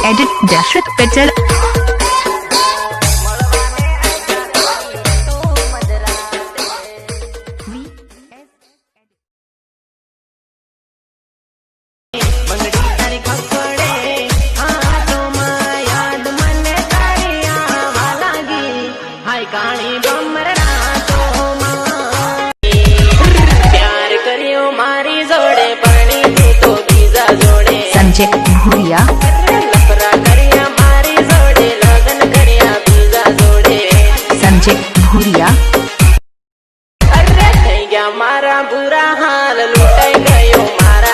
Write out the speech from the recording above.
Edit Dasharath Patel. Sanjay Bhuria Sanjay Bhuria मारा बुरा हाल लुटाई गयो मारा